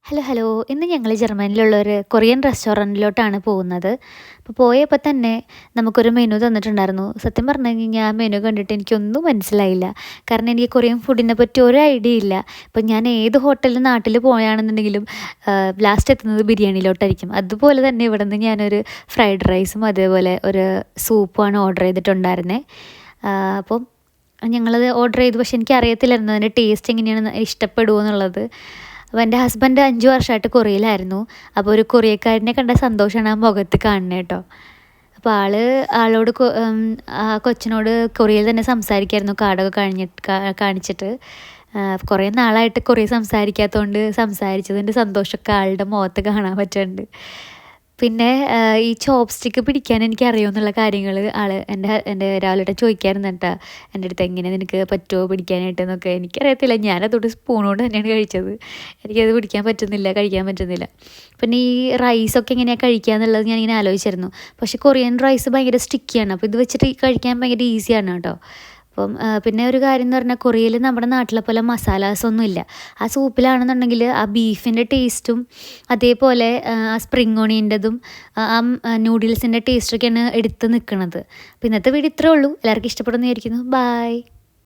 Hello hello ഇന്ന് ഞങ്ങൾ ജർമ്മനിലുള്ള ഒരു കൊറിയൻ റെസ്റ്റോറൻറ്റിലോട്ടാണ് പോകുന്നത്. അപ്പോൾ പോയപ്പോൾ തന്നെ നമുക്കൊരു മെനു തന്നിട്ടുണ്ടായിരുന്നു. സത്യം പറഞ്ഞു കഴിഞ്ഞാൽ ആ മെനു കണ്ടിട്ട് എനിക്കൊന്നും മനസ്സിലായില്ല. കാരണം എനിക്ക് കൊറിയൻ ഫുഡിനെ പറ്റി ഒരു ഐഡിയ ഇല്ല. ഇപ്പം ഞാൻ ഏത് ഹോട്ടലിൽ നാട്ടിൽ പോവുകയാണെന്നുണ്ടെങ്കിലും ലാസ്റ്റ് എത്തുന്നത് ബിരിയാണിയിലോട്ടായിരിക്കും. അതുപോലെ തന്നെ ഇവിടെ നിന്ന് ഞാനൊരു ഫ്രൈഡ് റൈസും അതേപോലെ ഒരു സൂപ്പുമാണ് ഓർഡർ ചെയ്തിട്ടുണ്ടായിരുന്നത്. അപ്പം ഞങ്ങളത് ഓർഡർ ചെയ്തു. പക്ഷെ എനിക്കറിയത്തില്ലായിരുന്നു അതിൻ്റെ ടേസ്റ്റ് എങ്ങനെയാണെന്ന് ഇഷ്ടപ്പെടുമോ എന്നുള്ളത്. അപ്പോൾ എൻ്റെ ഹസ്ബൻഡ് 5 വർഷമായിട്ട് കൊറിയയിലായിരുന്നു. അപ്പോൾ ഒരു കൊറിയക്കാരനെ കണ്ട സന്തോഷമാണ് ആ മുഖത്ത് കാണുന്നത് കേട്ടോ. അപ്പോൾ ആളോട് ആ കൊച്ചിനോട് കൊറിയയിൽ തന്നെ സംസാരിക്കായിരുന്നു കാർഡൊക്കെ കാണിച്ചിട്ട്. കുറേ നാളായിട്ട് കൊറിയ സംസാരിക്കാത്തതുകൊണ്ട് സംസാരിച്ചതിൻ്റെ സന്തോഷമൊക്കെ ആളുടെ മുഖത്ത് കാണാൻ പറ്റുന്നുണ്ട്. പിന്നെ ഈ ചോപ്പ് സ്റ്റിക്ക് പിടിക്കാൻ എനിക്കറിയുമെന്നുള്ള കാര്യങ്ങൾ എൻ്റെ ഒരാളുടെ ചോദിക്കായിരുന്നു കേട്ടോ എൻ്റെ അടുത്ത്, എങ്ങനെ നിനക്ക് പറ്റുമോ പിടിക്കാനായിട്ടെന്നൊക്കെ. എനിക്കറിയത്തില്ല, ഞാനതോട് സ്പൂണോട് തന്നെയാണ് കഴിച്ചത്. എനിക്കത് പിടിക്കാൻ പറ്റുന്നില്ല, കഴിക്കാൻ പറ്റുന്നില്ല. പിന്നെ ഈ റൈസൊക്കെ എങ്ങനെയാണ് കഴിക്കുക എന്നുള്ളത് ഞാനിങ്ങനെ ആലോചിച്ചിരുന്നു. പക്ഷേ കൊറിയൻ റൈസ് ഭയങ്കര സ്റ്റിക്കിയാണ്. അപ്പോൾ ഇത് വെച്ചിട്ട് കഴിക്കാൻ ഭയങ്കര ഈസിയാണ് കേട്ടോ. അപ്പം പിന്നെ ഒരു കാര്യം എന്ന് പറഞ്ഞാൽ കൊറിയയിൽ നമ്മുടെ നാട്ടിലെ പോലെ മസാലാസൊന്നും ഇല്ല. ആ സൂപ്പിലാണെന്നുണ്ടെങ്കിൽ ആ ബീഫിൻ്റെ ടേസ്റ്റും അതേപോലെ ആ സ്പ്രിംഗ് ഓണിയൻ്റെതും നൂഡിൽസിൻ്റെ ടേസ്റ്റൊക്കെയാണ് എടുത്ത് നിൽക്കുന്നത്. അപ്പോൾ ഇന്നത്തെ വീഡിയോ ഇത്രേ ഉള്ളൂ. എല്ലാവർക്കും ഇഷ്ടപ്പെടുമെന്ന് വിചാരിക്കുന്നു. ബായ്.